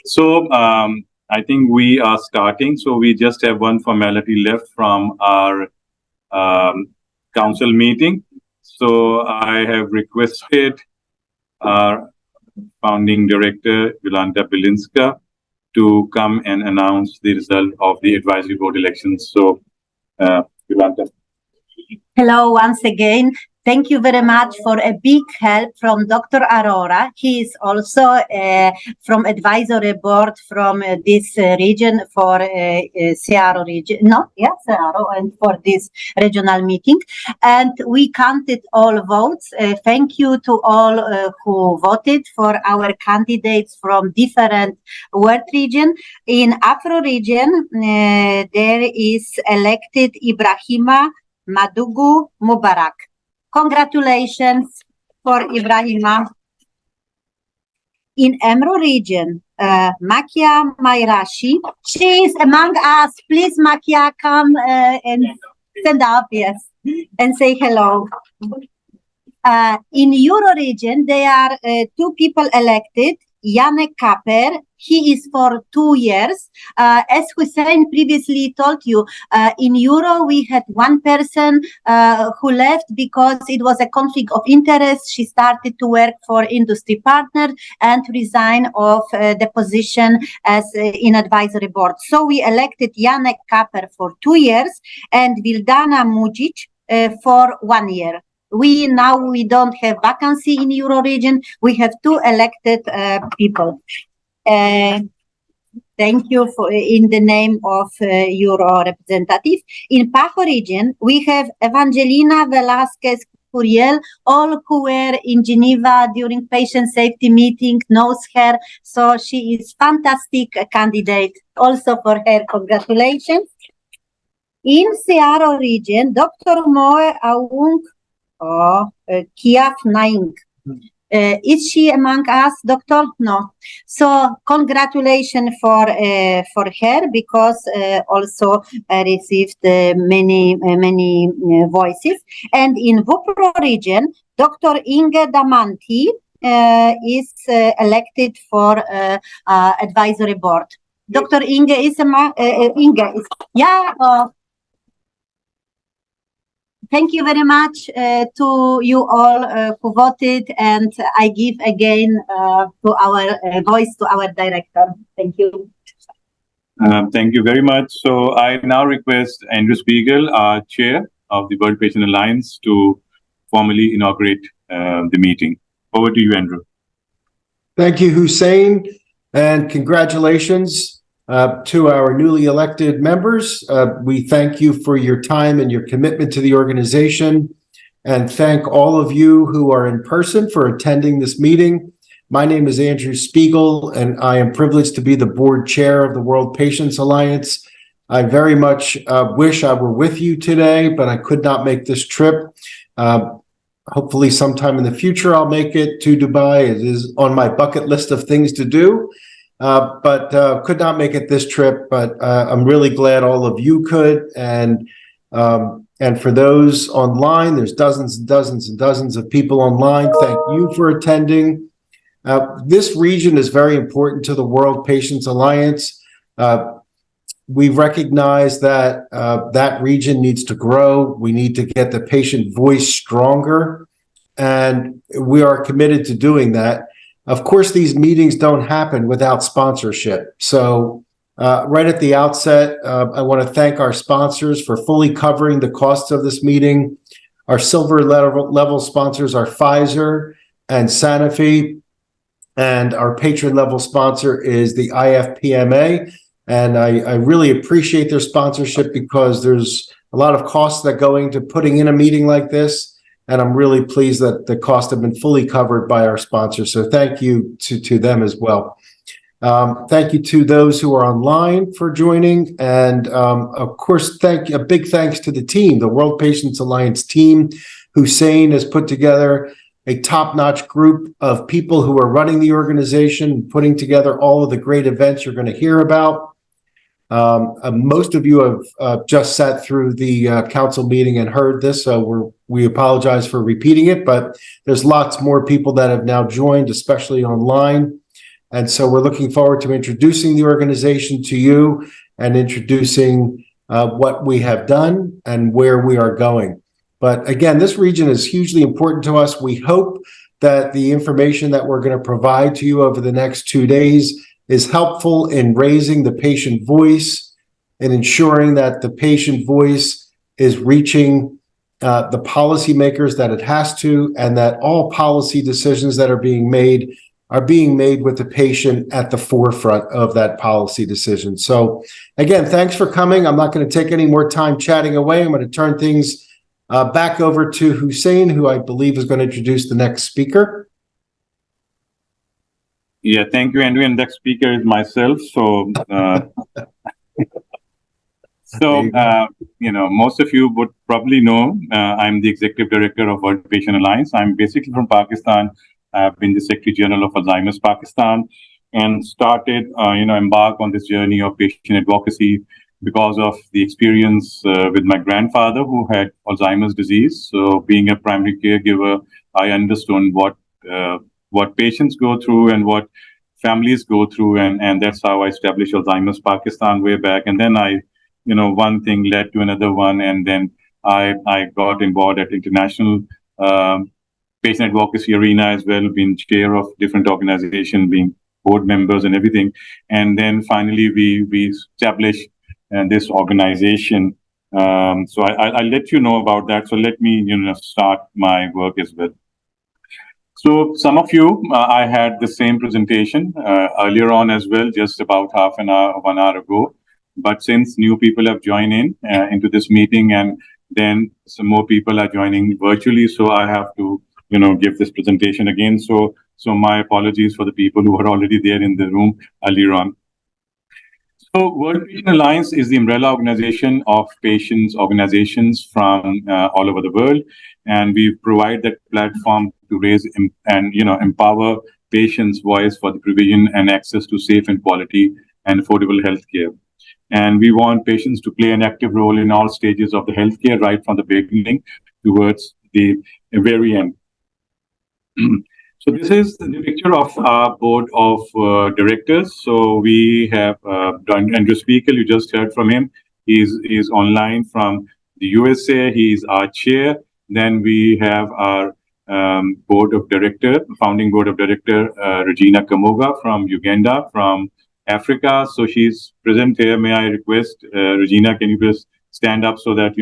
So I think we are starting. So we just have one formality left from our council meeting. So I have requested our founding director, Yolanta Bilinska, to come and announce the result of the advisory board elections. So, Yolanta. Hello once again. Thank you very much for a big help from Dr. Arora. He is also from advisory board from this region for Searo region. No, yeah, Searo, and for this regional meeting. And we counted all votes. Thank you to all who voted for our candidates from different world region. In Afro region, there is elected Ibrahima Madugu Mubarak. Congratulations for Ibrahima. In Emro region, Makia Mairashi, she is among us. Please, Makia, come and stand up, yes, and say hello. In Euro region, there are two people elected. Janek Kaper, he is for 2 years. As Hussein previously told you, in Euro, we had one person who left because it was a conflict of interest. She started to work for industry partner and resign of the position as in advisory board. So we elected Janek Kaper for 2 years and Vildana Mujic for 1 year. We don't have vacancy in Euro region. We have 2 elected people. Thank you for in the name of Euro representative. In Pajo region, we have Evangelina Velasquez Curiel. All who were in Geneva during patient safety meeting knows her. So she is fantastic candidate. Also for her, congratulations. In Searo region, Dr. Moe Aung Kiaf Naing. Is she among us, doctor? No. So congratulations for her because also received many voices. And in Vupro region, Dr. Inge Damanti is elected for advisory board. Dr. Inge is Thank you very much to you all who voted, and I give again to our voice to our director. Thank you. Thank you very much. So I now request Andrew Spiegel, our chair of the World Patient Alliance, to formally inaugurate the meeting. Over to you, Andrew. Thank you, Hussein, and congratulations to our newly elected members. We thank you for your time and your commitment to the organization, and thank all of you who are in person for attending this meeting. My name is Andrew Spiegel, and I am privileged to be the board chair of the World Patients Alliance. I very much wish I were with you today, but I could not make this trip. Hopefully sometime in the future I'll make it to Dubai. It is on my bucket list of things to do. But could not make it this trip, but I'm really glad all of you could. And for those online, there's dozens and dozens and dozens of people online. Thank you for attending. This region is very important to the World Patients Alliance. We recognize that that region needs to grow. We need to get the patient voice stronger, and we are committed to doing that. Of course, these meetings don't happen without sponsorship. So right at the outset, I want to thank our sponsors for fully covering the costs of this meeting. Our silver level sponsors are Pfizer and Sanofi, and our patron level sponsor is the IFPMA. And I really appreciate their sponsorship because there's a lot of costs that go into putting in a meeting like this. And I'm really pleased that the costs have been fully covered by our sponsors. So thank you to them as well. Thank you to those who are online for joining. And of course, a big thanks to the team, the World Patients Alliance team. Hussein has put together a top-notch group of people who are running the organization, putting together all of the great events you're going to hear about. Most of you have just sat through the council meeting and heard this, so we apologize for repeating it, but there's lots more people that have now joined, especially online. And so we're looking forward to introducing the organization to you and introducing what we have done and where we are going. But again, this region is hugely important to us. We hope that the information that we're going to provide to you over the next 2 days is helpful in raising the patient voice and ensuring that the patient voice is reaching the policymakers that it has to, and that all policy decisions that are being made with the patient at the forefront of that policy decision. So again, thanks for coming. I'm not going to take any more time chatting away. I'm going to turn things back over to Hussein, who I believe is going to introduce the next speaker. Yeah, thank you, Andrew. And next speaker is myself. So, most of you would probably know I'm the Executive Director of World Patient Alliance. I'm basically from Pakistan. I've been the Secretary General of Alzheimer's Pakistan and started, embark on this journey of patient advocacy because of the experience with my grandfather who had Alzheimer's disease. So being a primary caregiver, I understood what patients go through and what families go through. And that's how I established Alzheimer's Pakistan way back. And then one thing led to another one. And then I got involved at international patient advocacy arena as well, being chair of different organizations, being board members and everything. And then finally, we established this organization. So I'll let you know about that. So let me start my work as well. So some of you, I had the same presentation earlier on as well, just about 1 hour ago. But since new people have joined into this meeting, and then some more people are joining virtually, so I have to give this presentation again. So my apologies for the people who are already there in the room earlier on. So World Patient Alliance is the umbrella organization of patients organizations from all over the world, and we provide that platform to raise and empower patients' voice for the provision and access to safe and quality and affordable healthcare. And we want patients to play an active role in all stages of the healthcare, right from the beginning towards the very end. So this is the picture of our board of directors. So we have Andrew Speaker, you just heard from him. He's online from the USA. He's our chair. Then we have our founding board of director, Regina Kamoga from Uganda, from Africa. So she's present here. May I request, Regina, can you please stand up so that,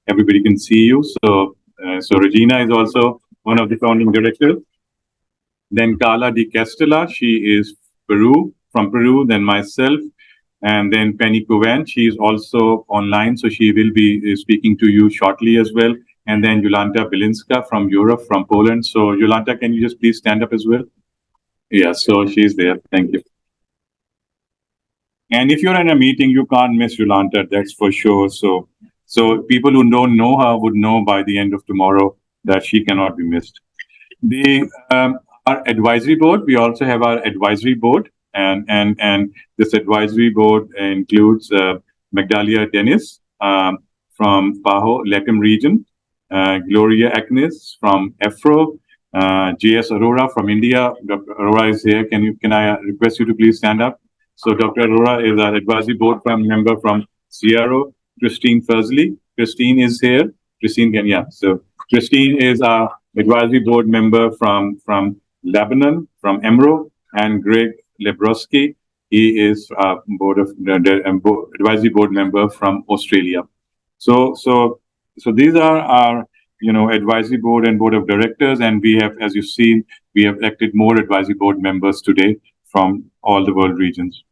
everybody can see you? So Regina is also one of the founding directors. Then Carla Di Castella, she is from Peru. Then myself, and then Penny Covan, she is also online, so she will be speaking to you shortly as well. And then Jolanta Bilinska from Europe, from Poland. So Jolanta, can you just please stand up as well? Yeah, so she's there. Thank you. And if you're in a meeting, you can't miss Jolanta, that's for sure. So people who don't know her would know by the end of tomorrow that she cannot be missed. Our advisory board, we also have our advisory board, and this advisory board includes Magdalia Dennis from Paho, Lecum region, Gloria Agnes from Afro, J.S. Arora from India. Dr. Arora is here. Can I request you to please stand up? So Dr. Arora is our advisory board member from CRO. Christine Fursley. Christine is here. Christine can, yeah. So Christine is our advisory board member from Lebanon, from EMRO, and Greg Lebrowski. He is advisory board member from Australia. So these are our advisory board and board of directors, and we have, as you've seen, we have elected more advisory board members today from all the world regions.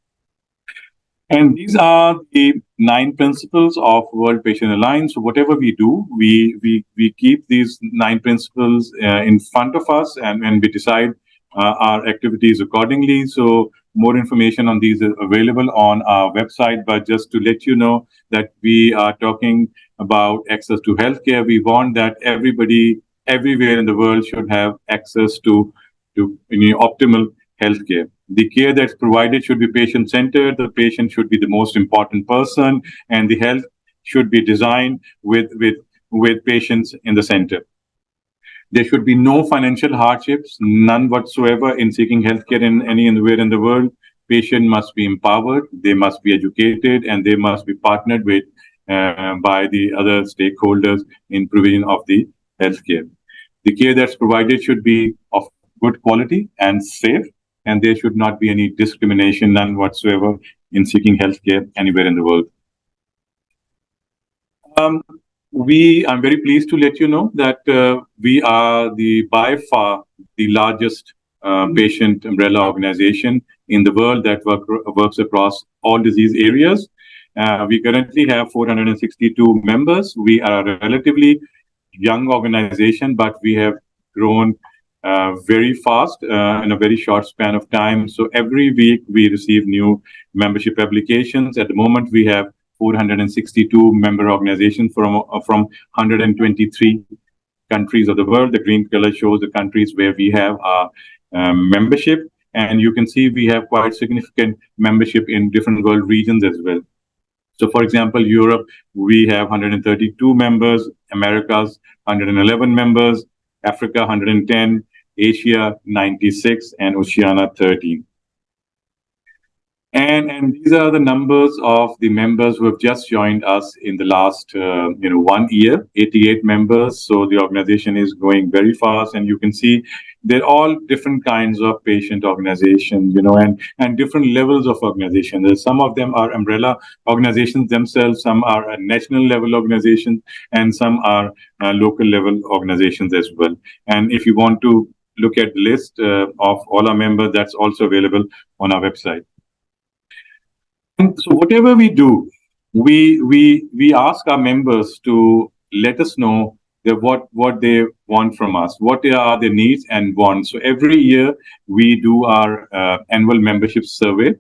And these are the 9 principles of World Patient Alliance. So whatever we do, we keep these 9 principles in front of us, and we decide our activities accordingly. So more information on these is available on our website. But just to let you know that we are talking about access to healthcare. We want that everybody, everywhere in the world, should have access to optimal healthcare. The care that's provided should be patient-centered. The patient should be the most important person, and the health should be designed with patients in the center. There should be no financial hardships, none whatsoever in seeking healthcare anywhere in the world. Patient must be empowered, they must be educated, and they must be partnered with by the other stakeholders in provision of the healthcare. The care that's provided should be of good quality and safe, and there should not be any discrimination, none whatsoever, in seeking healthcare anywhere in the world. Um, I'm very pleased to let you know that we are by far the largest patient umbrella organization in the world that works across all disease areas. We currently have 462 members. We are a relatively young organization, but we have grown very fast in a very short span of time. So every week we receive new membership applications. At the moment, we have 462 member organizations from 123 countries of the world. The green color shows the countries where we have our membership. And you can see we have quite significant membership in different world regions as well. So, for example, Europe, we have 132 members, Americas, 111 members, Africa, 110, Asia, 96, and Oceania, 13. And these are the numbers of the members who have just joined us in the last 1 year. 88 members. So the organization is growing very fast, and you can see they're all different kinds of patient organizations, and different levels of organization. Some of them are umbrella organizations themselves. Some are national level organizations, and some are local level organizations as well. And if you want to look at the list of all our members, that's also available on our website. And so whatever we do, we ask our members to let us know what they want from us, what are their needs and wants. So every year we do our annual membership survey,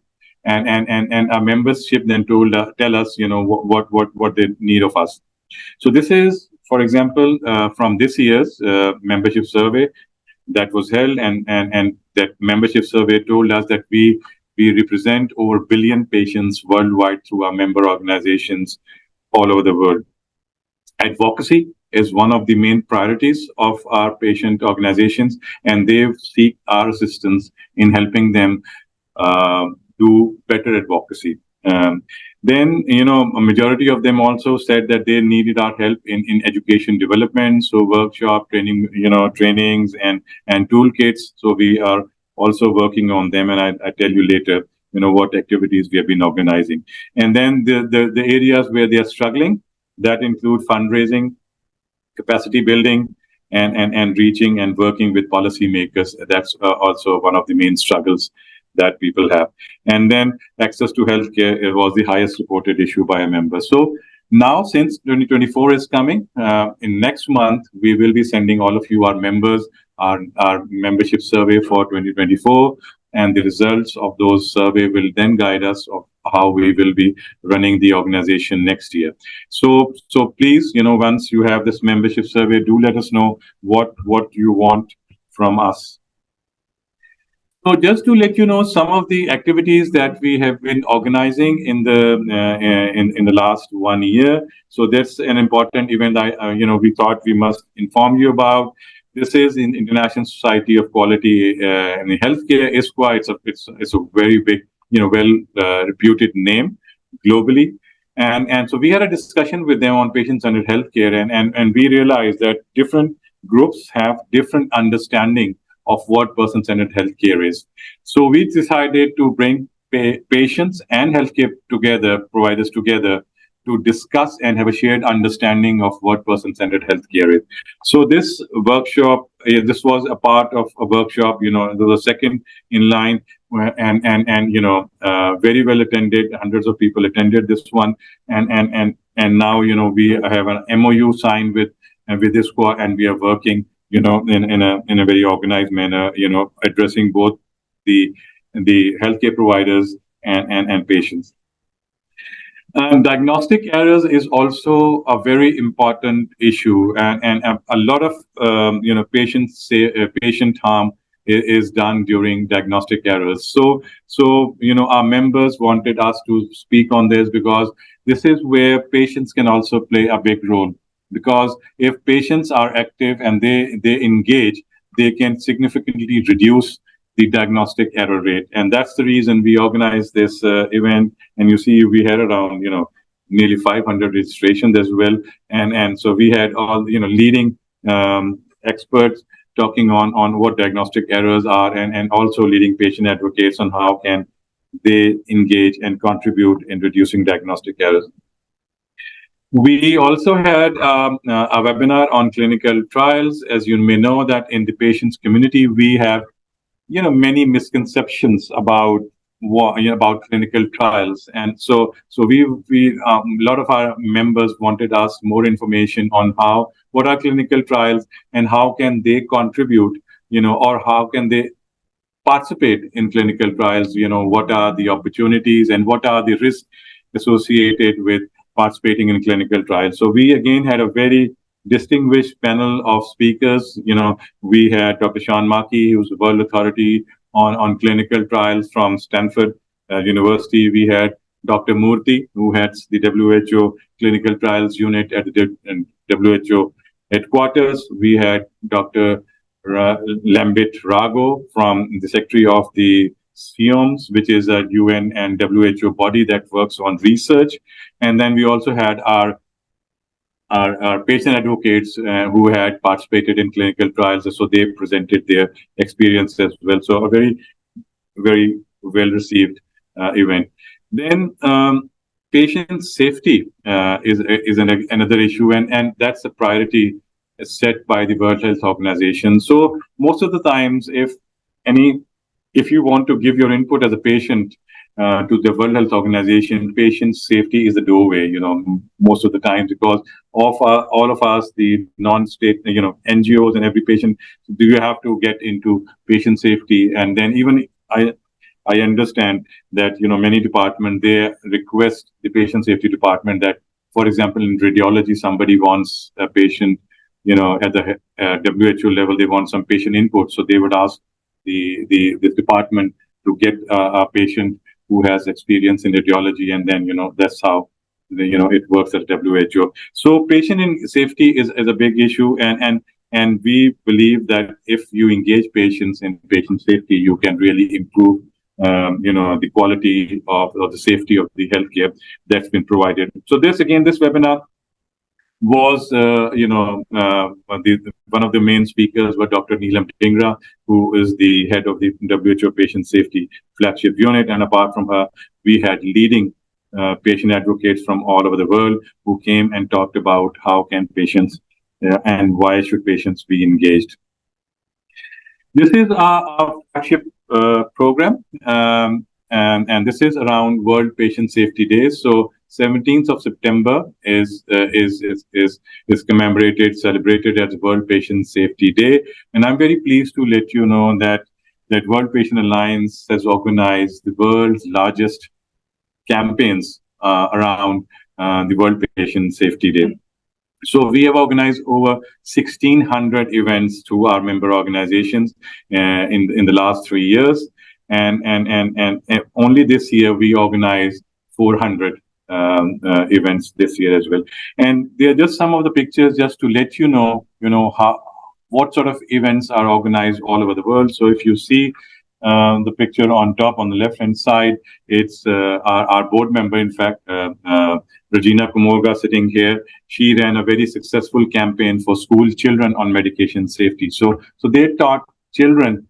and our membership then tell us what they need of us. So this is, for example, from this year's membership survey that was held, and that membership survey told us that we represent over 1 billion patients worldwide through our member organizations all over the world. Advocacy is one of the main priorities of our patient organizations, and they seek our assistance in helping them do better advocacy. Then, a majority of them also said that they needed our help in education development, so workshop training, trainings and toolkits. So we are also working on them, and I tell you later, what activities we have been organizing. And then the areas where they are struggling, that include fundraising, capacity building, and reaching and working with policymakers. That's also one of the main struggles that people have. And then access to healthcare was the highest reported issue by a member. So now, since 2024 is coming, in next month, we will be sending all of you, our members, our membership survey for 2024. And the results of those survey will then guide us of how we will be running the organization next year. So please, once you have this membership survey, do let us know what you want from us. So just to let you know some of the activities that we have been organizing in the last 1 year. So that's an important event we thought we must inform you about. This is in International Society of Quality in Healthcare, ISQA. It's a very big, well reputed name globally. And so we had a discussion with them on patient-centered healthcare, and we realized that different groups have different understanding of what person-centered healthcare is. So we decided to bring patients and healthcare providers together, to discuss and have a shared understanding of what person-centered healthcare is. So this workshop, this was a part of a workshop, the second in line, and very well attended. Hundreds of people attended this one, and now we have an MOU signed with this squad, and we are working in a very organized manner, addressing both the healthcare providers and patients. Diagnostic errors is also a very important issue, and a lot of patient harm is done during diagnostic errors. So our members wanted us to speak on this, because this is where patients can also play a big role. because if patients are active and they engage, they can significantly reduce the diagnostic error rate. And that's the reason we organized this event. And you see, we had around, nearly 500 registrations as well. And so we had all, leading experts talking on what diagnostic errors are, and also leading patient advocates on how can they engage and contribute in reducing diagnostic errors. We also had a webinar on clinical trials. As you may know, that in the patients community, we have, many misconceptions about about clinical trials. And so we a lot of our members wanted us more information on what are clinical trials and how can they contribute, or how can they participate in clinical trials, what are the opportunities and what are the risks associated with participating in clinical trials. So we again had a very distinguished panel of speakers. We had Dr. Sean Markey, who's the world authority on clinical trials from Stanford University. We had Dr. Murthy, who heads the WHO clinical trials unit at the WHO headquarters. We had Dr. Lambit Rago from the Secretary of the SIOMS, which is a UN and WHO body that works on research. And then we also had our patient advocates who had participated in clinical trials. So they presented their experience as well. So a very, very well received event. Then patient safety is another issue, and that's a priority set by the World Health Organization. So most of the times, if you want to give your input as a patient to the World Health Organization, patient safety is the doorway, most of the time, because all of us, the non-state, NGOs and every patient, do you have to get into patient safety. And then even I understand that, many departments, they request the patient safety department that, for example, in radiology, somebody wants a patient, at the WHO level, they want some patient input. So they would ask the department to get a patient who has experience in radiology, and then, that's how, it works at WHO. So patient safety is a big issue, and we believe that if you engage patients in patient safety, you can really improve the quality of the safety of the healthcare that's been provided. So this webinar was, one of the main speakers was Dr. Neelam Dhingra, who is the head of the WHO Patient Safety Flagship Unit. And apart from her, we had leading patient advocates from all over the world who came and talked about how can patients and why should patients be engaged. This is our flagship program, and this is around World Patient Safety Day. So 17th of September is commemorated, celebrated as World Patient Safety Day. And I'm very pleased to let you know that World Patient Alliance has organized the world's largest campaigns around the World Patient Safety Day. So we have organized over 1,600 events through our member organizations in the last 3 years, and only this year we organized 400 events this year as well. And they are just some of the pictures just to let you know what sort of events are organized all over the world. So if you see the picture on top on the left hand side, it's our board member, in fact, Regina Kumorga, sitting here. She ran a very successful campaign for school children on medication safety. So they taught children,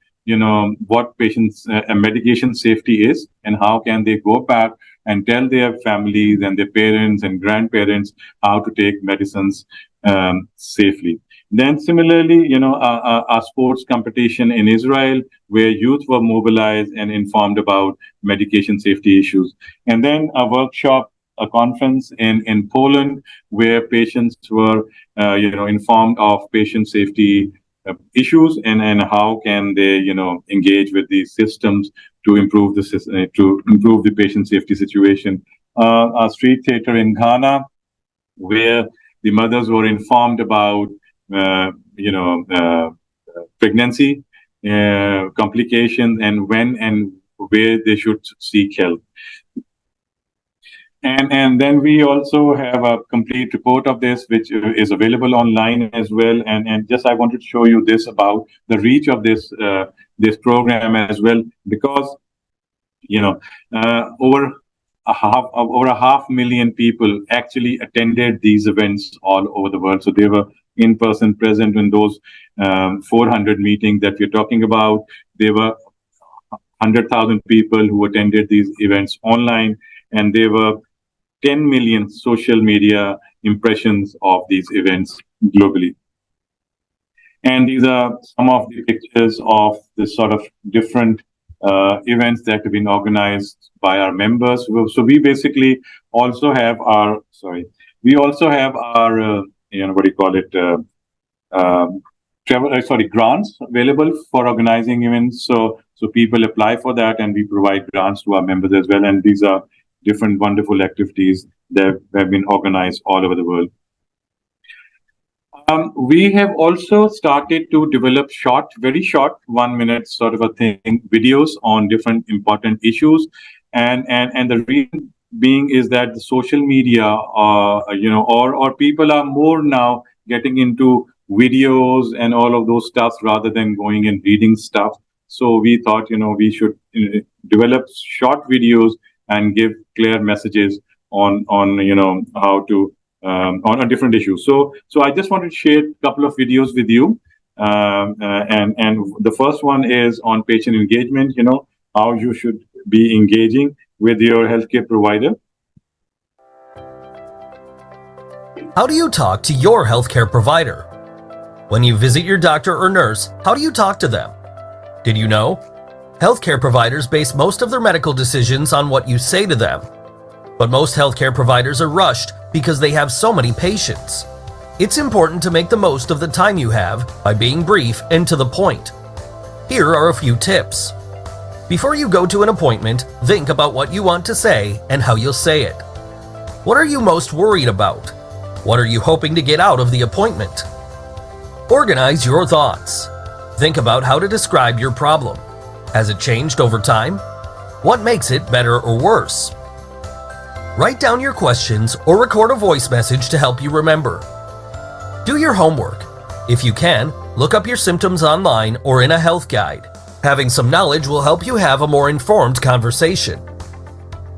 what patients and medication safety is, and how can they go back and tell their families and their parents and grandparents how to take medicines safely. Then similarly, our sports competition in Israel, where youth were mobilized and informed about medication safety issues. And then a workshop, a conference in Poland, where patients were, informed of patient safety issues and how can they, engage with these systems to improve the patient safety situation. A street theater in Ghana, where the mothers were informed about pregnancy complications and when and where they should seek help. And then we also have a complete report of this, which is available online as well. And just I wanted to show you this about the reach of this program as well, because you know over a half million people actually attended these events all over the world. So they were in person present in those 400 meetings that we're talking about. There were 100,000 people who attended these events online, and there were 10 million social media impressions of these events globally. And these are some of the pictures of the sort of different events that have been organized by our members. So we basically also have our, what do you call it, grants available for organizing events. So people apply for that, and we provide grants to our members as well. And these are different wonderful activities that have been organized all over the world. We have also started to develop very short 1 minute sort of a thing, videos on different important issues. And the reason being is that the social media, or people are more now getting into videos and all of those stuff rather than going and reading stuff. So we thought, we should develop short videos and give clear messages on how to on a different issue. So I just wanted to share a couple of videos with you. And the first one is on patient engagement, how you should be engaging with your healthcare provider. How do you talk to your healthcare provider? When you visit your doctor or nurse, how do you talk to them? Did you know? Healthcare providers base most of their medical decisions on what you say to them. But most healthcare providers are rushed because they have so many patients. It's important to make the most of the time you have by being brief and to the point. Here are a few tips. Before you go to an appointment, think about what you want to say and how you'll say it. What are you most worried about? What are you hoping to get out of the appointment? Organize your thoughts. Think about how to describe your problem. Has it changed over time? What makes it better or worse? Write down your questions or record a voice message to help you remember. Do your homework. If you can, look up your symptoms online or in a health guide. Having some knowledge will help you have a more informed conversation.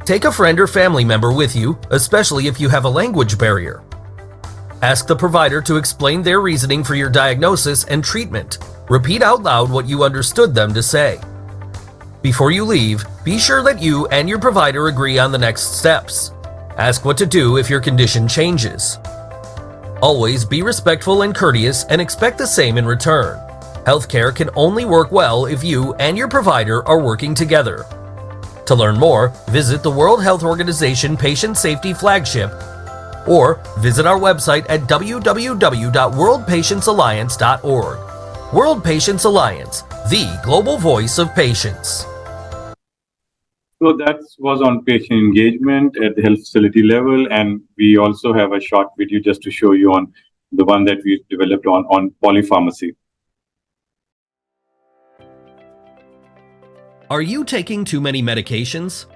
Take a friend or family member with you, especially if you have a language barrier. Ask the provider to explain their reasoning for your diagnosis and treatment. Repeat out loud what you understood them to say. Before you leave, be sure that you and your provider agree on the next steps. Ask what to do if your condition changes. Always be respectful and courteous and expect the same in return. Healthcare can only work well if you and your provider are working together. To learn more, visit the World Health Organization Patient Safety Flagship or visit our website at www.worldpatientsalliance.org. World Patients Alliance, the global voice of patients. So that was on patient engagement at the health facility level, and we also have a short video just to show you on the one that we developed on polypharmacy. Are you taking too many medications?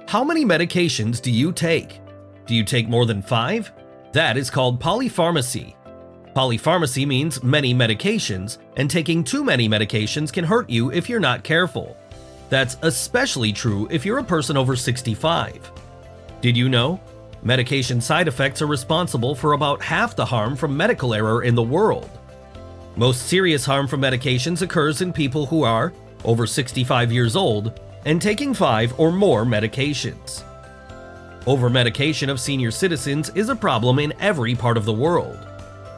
How many medications do you take? Do you take more than 5? That is called polypharmacy. Polypharmacy means many medications, and taking too many medications can hurt you if you're not careful. That's especially true if you're a person over 65. Did you know? Medication side effects are responsible for about half the harm from medical error in the world. Most serious harm from medications occurs in people who are over 65 years old and taking 5 or more medications. Over-medication of senior citizens is a problem in every part of the world.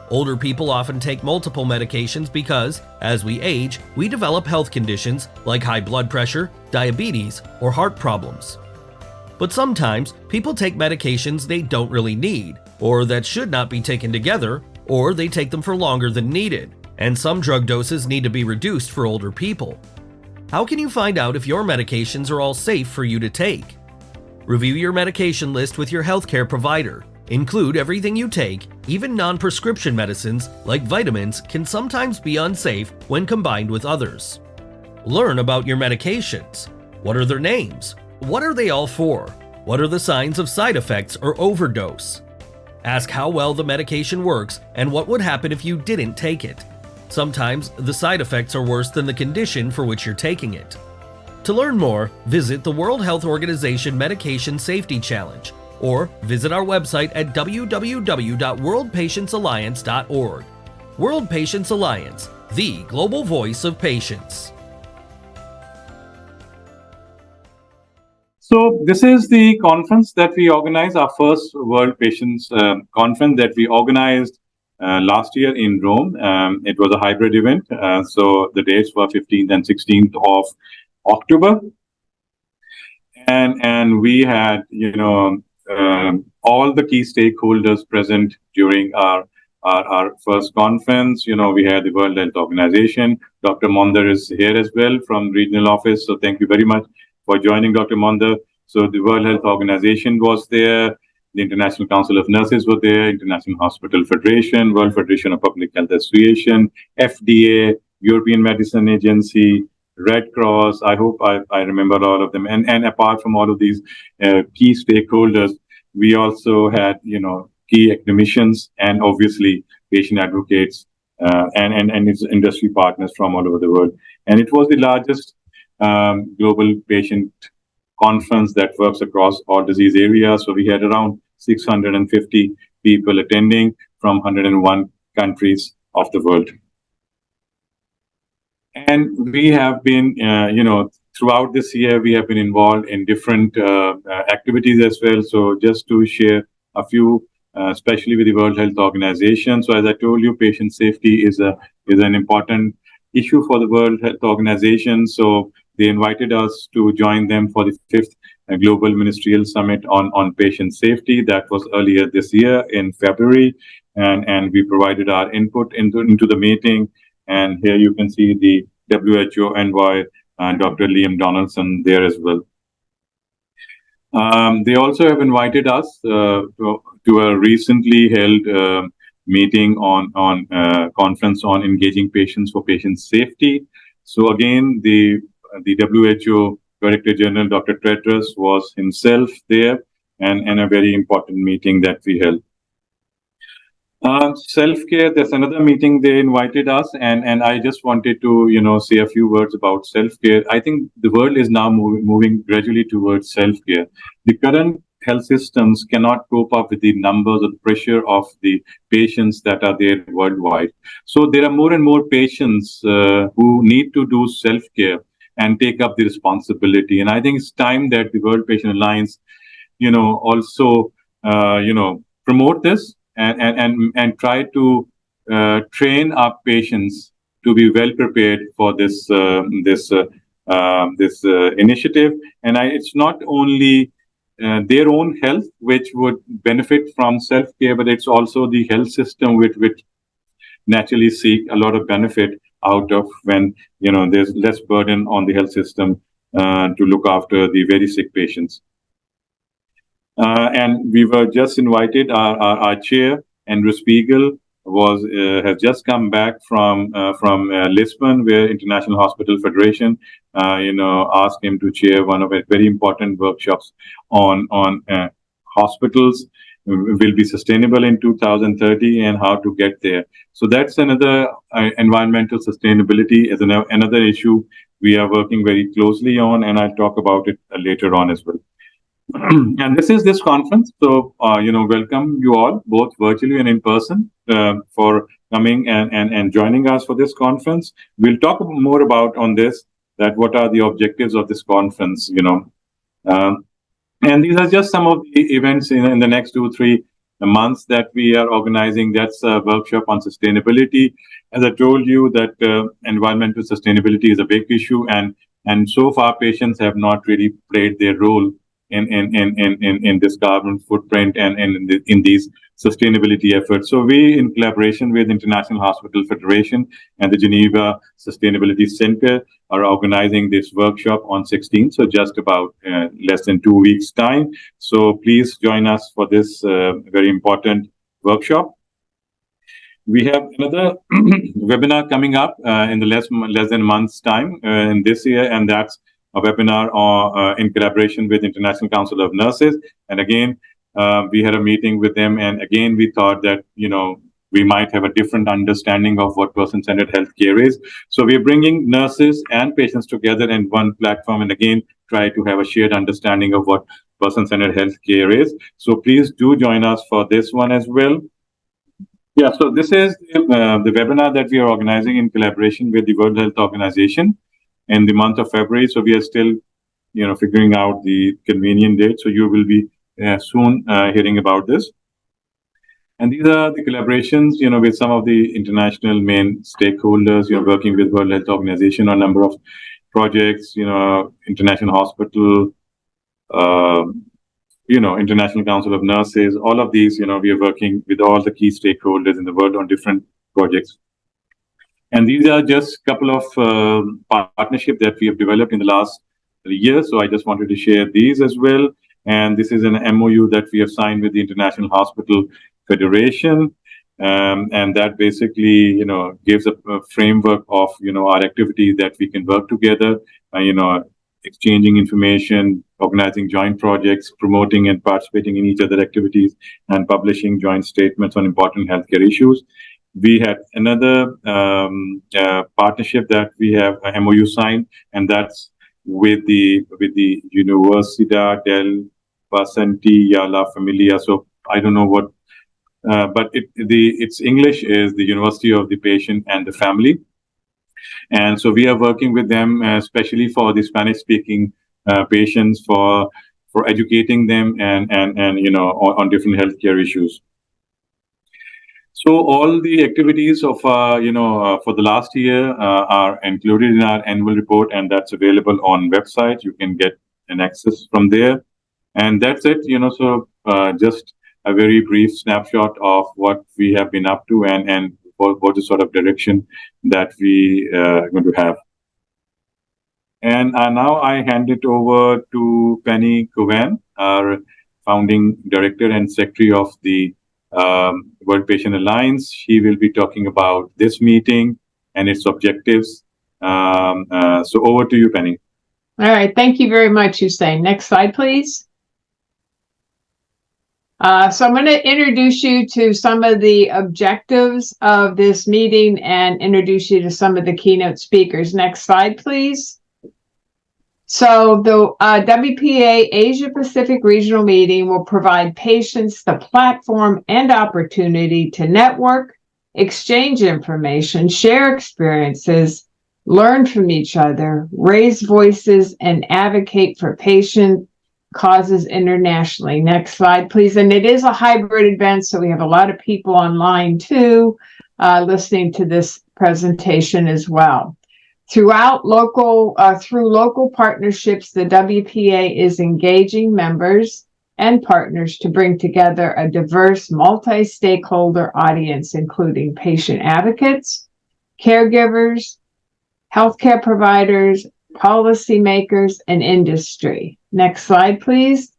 Older people often take multiple medications because, as we age, we develop health conditions like high blood pressure, diabetes, or heart problems. But sometimes, people take medications they don't really need, or that should not be taken together, or they take them for longer than needed, and some drug doses need to be reduced for older people. How can you find out if your medications are all safe for you to take? Review your medication list with your healthcare provider. Include everything you take. Even non-prescription medicines, like vitamins, can sometimes be unsafe when combined with others. Learn about your medications. What are their names? What are they all for? What are the signs of side effects or overdose? Ask how well the medication works and what would happen if you didn't take it. Sometimes the side effects are worse than the condition for which you're taking it. To learn more, visit the World Health Organization Medication Safety Challenge or visit our website at www.worldpatientsalliance.org. World Patients Alliance, the global voice of patients. So this is the conference that we organized, our first World Patients Conference that we organized last year in Rome. It was a hybrid event. So the dates were 15th and 16th of October. And we had, all the key stakeholders present during our first conference. We had the World Health Organization. Dr. Mondar is here as well from regional office. So thank you very much for joining, Dr. Mondar. So the World Health Organization was there. The International Council of Nurses were there. International Hospital Federation, World Federation of Public Health Association, FDA, European Medicine Agency, Red Cross. I hope I remember all of them. And apart from all of these key stakeholders, we also had, key academicians and obviously patient advocates and its industry partners from all over the world. And it was the largest global patient conference that works across all disease areas. So we had around 650 people attending from 101 countries of the world. And we have been, throughout this year, we have been involved in different activities as well. So just to share a few, especially with the World Health Organization. So as I told you, patient safety is an important issue for the World Health Organization. So they invited us to join them for the 5th Global Ministerial Summit on patient safety. That was earlier this year in February. And we provided our input into the meeting. And here you can see the WHO envoy, Dr. Liam Donaldson there as well. They also have invited us to a recently held meeting on conference on engaging patients for patient safety. So again, the WHO Director General, Dr. Tedros, was himself there, and a very important meeting that we held. Self-care, there's another meeting they invited us, and I just wanted to, say a few words about self-care. I think the world is now moving gradually towards self-care. The current health systems cannot cope up with the numbers or the pressure of the patients that are there worldwide. So there are more and more patients who need to do self-care and take up the responsibility. And I think it's time that the World Patient Alliance, also, promote this and try to train our patients to be well prepared for this initiative. And it's not only their own health which would benefit from self-care, but it's also the health system which naturally seek a lot of benefit out of when there's less burden on the health system to look after the very sick patients. And we were just invited. Our chair, Andrew Spiegel, has just come back from Lisbon, where International Hospital Federation, asked him to chair one of the very important workshops on hospitals will be sustainable in 2030 and how to get there. So that's another environmental sustainability is another issue we are working very closely on, and I'll talk about it later on as well. And this is this conference. So, welcome you all, both virtually and in person, for coming and joining us for this conference. We'll talk more about on this, that what are the objectives of this conference, and these are just some of the events in the next 2-3 months that we are organizing. That's a workshop on sustainability. As I told you, that environmental sustainability is a big issue, and so far patients have not really played their role in this carbon footprint and in these sustainability efforts. So we, in collaboration with International Hospital Federation and the Geneva Sustainability Center, are organizing this workshop on 16th, so just about less than 2 weeks' time. So please join us for this very important workshop. We have another webinar coming up in the less than a month's time in this year, and that's webinar in collaboration with International Council of Nurses. And again, we had a meeting with them, and again, we thought that, we might have a different understanding of what person-centered healthcare is. So we're bringing nurses and patients together in one platform, and again, try to have a shared understanding of what person-centered healthcare is. So please do join us for this one as well. Yeah, so this is the webinar that we are organizing in collaboration with the World Health Organization in the month of February. So we are still, figuring out the convenient date. So you will be soon hearing about this. And these are the collaborations, with some of the international main stakeholders, working with World Health Organization on a number of projects, International Hospital, International Council of Nurses, all of these, we are working with all the key stakeholders in the world on different projects. And these are just a couple of partnerships that we have developed in the last year. So I just wanted to share these as well. And this is an MOU that we have signed with the International Hospital Federation. And that basically, gives a framework of, our activities that we can work together, exchanging information, organizing joint projects, promoting and participating in each other activities, and publishing joint statements on important healthcare issues. We had another partnership that we have a MOU signed, and that's with the Universidad del Paciente y la Familia. So I don't know what, but its English is the University of the Patient and the Family. And so we are working with them, especially for the Spanish-speaking patients, for educating them and on different healthcare issues. So all the activities of for the last year are included in our annual report, and that's available on website. You can get an access from there, and that's it. So just a very brief snapshot of what we have been up to and what the sort of direction that we are going to have. And now I hand it over to Penny Cowan, our founding director and secretary of the World Patient Alliance. She will be talking about this meeting and its objectives. So over to you, Penny. All right. Thank you very much, Hussein. Next slide, please. So I'm going to introduce you to some of the objectives of this meeting and introduce you to some of the keynote speakers. Next slide, please. So the WPA Asia Pacific Regional Meeting will provide patients the platform and opportunity to network, exchange information, share experiences, learn from each other, raise voices, and advocate for patient causes internationally. Next slide, please. And it is a hybrid event, so we have a lot of people online too, listening to this presentation as well. Through local partnerships, the WPA is engaging members and partners to bring together a diverse multi-stakeholder audience, including patient advocates, caregivers, healthcare providers, policymakers, and industry. Next slide, please.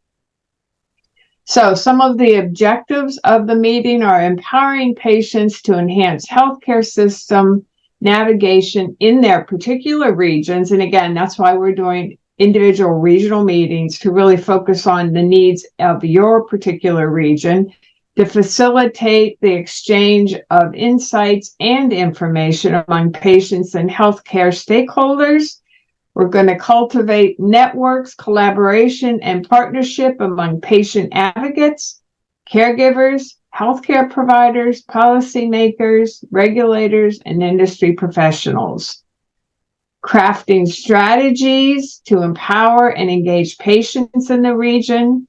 So some of the objectives of the meeting are empowering patients to enhance healthcare system navigation in their particular regions. And again, that's why we're doing individual regional meetings, to really focus on the needs of your particular region, to facilitate the exchange of insights and information among patients and healthcare stakeholders. We're going to cultivate networks, collaboration, and partnership among patient advocates, caregivers, healthcare providers, policymakers, regulators, and industry professionals. Crafting strategies to empower and engage patients in the region,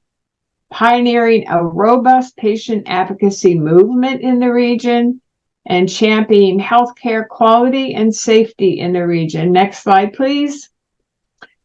pioneering a robust patient advocacy movement in the region, and championing healthcare quality and safety in the region. Next slide, please.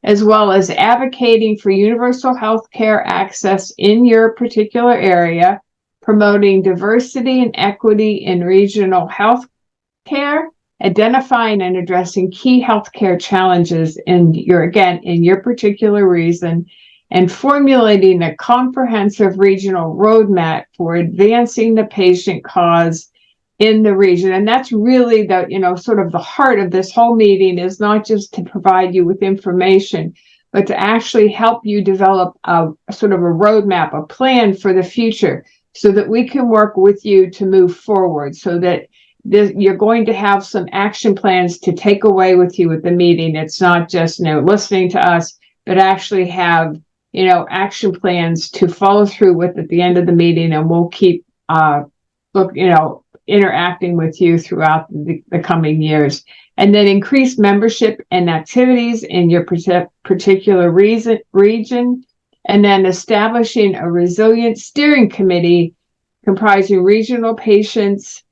As well as advocating for universal healthcare access in your particular area, promoting diversity and equity in regional healthcare, identifying and addressing key healthcare challenges in your particular region, and formulating a comprehensive regional roadmap for advancing the patient cause in the region. And that's really the, sort of the heart of this whole meeting, is not just to provide you with information, but to actually help you develop a sort of a roadmap, a plan for the future, so that we can work with you to move forward, so that you're going to have some action plans to take away with you at the meeting. It's not just, listening to us, but actually have, action plans to follow through with at the end of the meeting, and we'll keep, interacting with you throughout the coming years. And then increase membership and activities in your particular region, and then establishing a resilient steering committee comprising regional patients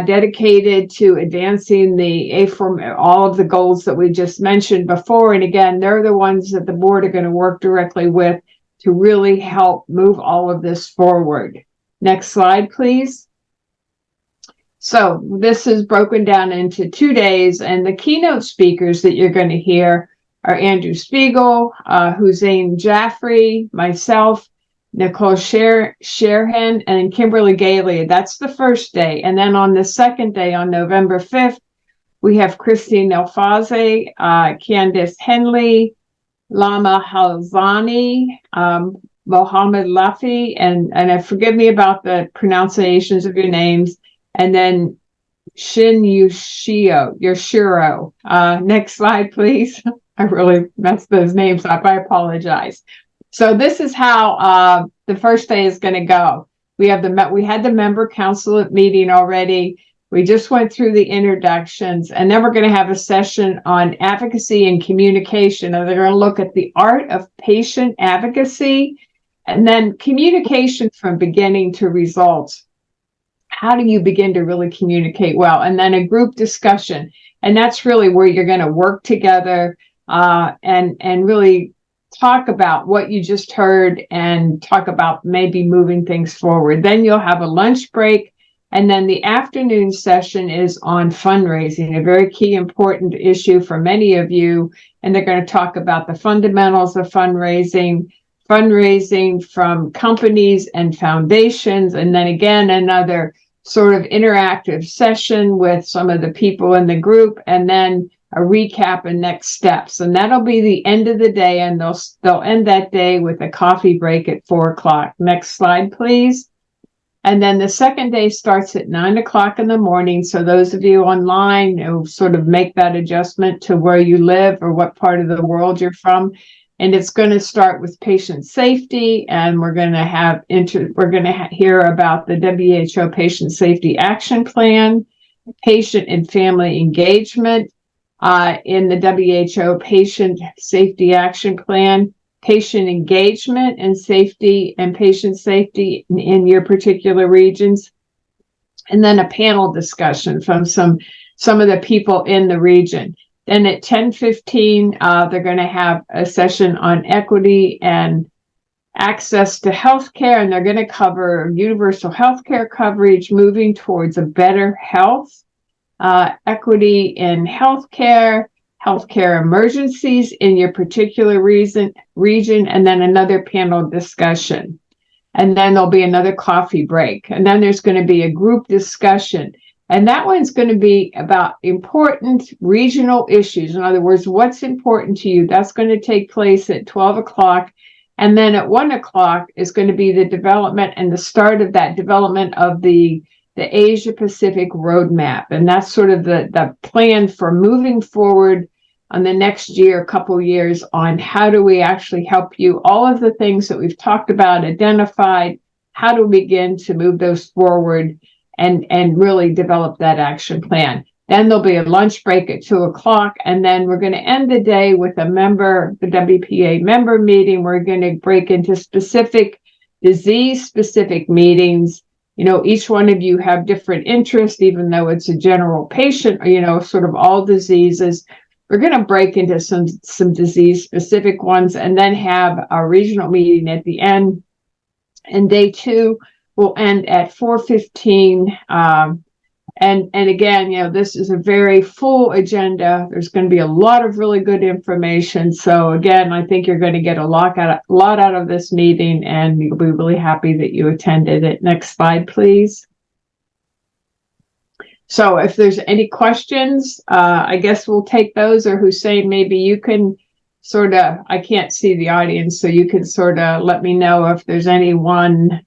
dedicated to advancing all of the goals that we just mentioned before. And again, they're the ones that the board are going to work directly with to really help move all of this forward. Next slide, please. So this is broken down into 2 days, and the keynote speakers that you're going to hear are Andrew Spiegel, Hussein Jaffrey, myself, Nicole Sherhan, and Kimberly Gailey. That's the first day. And then on the second day, on November 5th, we have Christine Elfaze, Candice Henley, Lama Halzani, Mohammed Lafi, and forgive me about the pronunciations of your names, and then Shin Yoshiro. Next slide, please. I really messed those names up. I apologize. So this is how the first day is going to go. We had the member council meeting already. We just went through the introductions, and then we're going to have a session on advocacy and communication. And they're going to look at the art of patient advocacy, and then communication from beginning to results. How do you begin to really communicate well? And then a group discussion. And that's really where you're going to work together and really talk about what you just heard and talk about maybe moving things forward. Then you'll have a lunch break. And then the afternoon session is on fundraising, a very key important issue for many of you. And they're going to talk about the fundamentals of fundraising from companies and foundations. And then again, another sort of interactive session with some of the people in the group, and then a recap and next steps. And that'll be the end of the day, and they'll end that day with a coffee break at 4:00. Next slide, please. And then the second day starts at 9:00 in the morning. So those of you online, sort of make that adjustment to where you live or what part of the world you're from. And it's going to start with patient safety, and we're going to hear about the WHO Patient Safety Action Plan, patient and family engagement in the WHO Patient Safety Action Plan, patient engagement and safety and patient safety in your particular regions, and then a panel discussion from some of the people in the region. Then at 10:15, they're going to have a session on equity and access to healthcare, and they're going to cover universal healthcare coverage, moving towards a better health, equity in healthcare emergencies in your particular region, and then another panel discussion. And then there'll be another coffee break. And then there's going to be a group discussion. And that one's going to be about important regional issues. In other words, what's important to you? That's going to take place at 12:00. And then at 1:00 is going to be the development and the start of that development of the Asia Pacific roadmap. And that's sort of the plan for moving forward on the next year, couple years, on how do we actually help you? All of the things that we've talked about, identified, how to begin to move those forward and really develop that action plan. Then there'll be a lunch break at 2:00, and then we're going to end the day with the WPA member meeting. We're going to break into specific disease-specific meetings. Each one of you have different interests, even though it's a general patient, sort of all diseases. We're going to break into some disease-specific ones, and then have a regional meeting at the end. And day 2 will end at 4:15. And again, this is a very full agenda. There's going to be a lot of really good information. So again, I think you're going to get a lot out of this meeting, and you'll be really happy that you attended it. Next slide, please. So if there's any questions, I guess we'll take those, or Hussein, maybe you can I can't see the audience, so you can sort of let me know if there's anyone,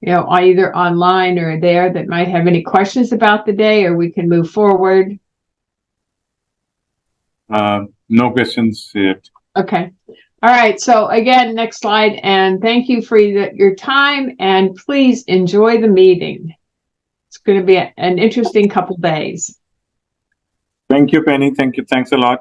either online or there that might have any questions about the day, or we can move forward. No questions yet. Okay. All right. So again, next slide. And thank you for your time, and please enjoy the meeting. It's going to be an interesting couple days. Thank you, Penny. Thank you. Thanks a lot.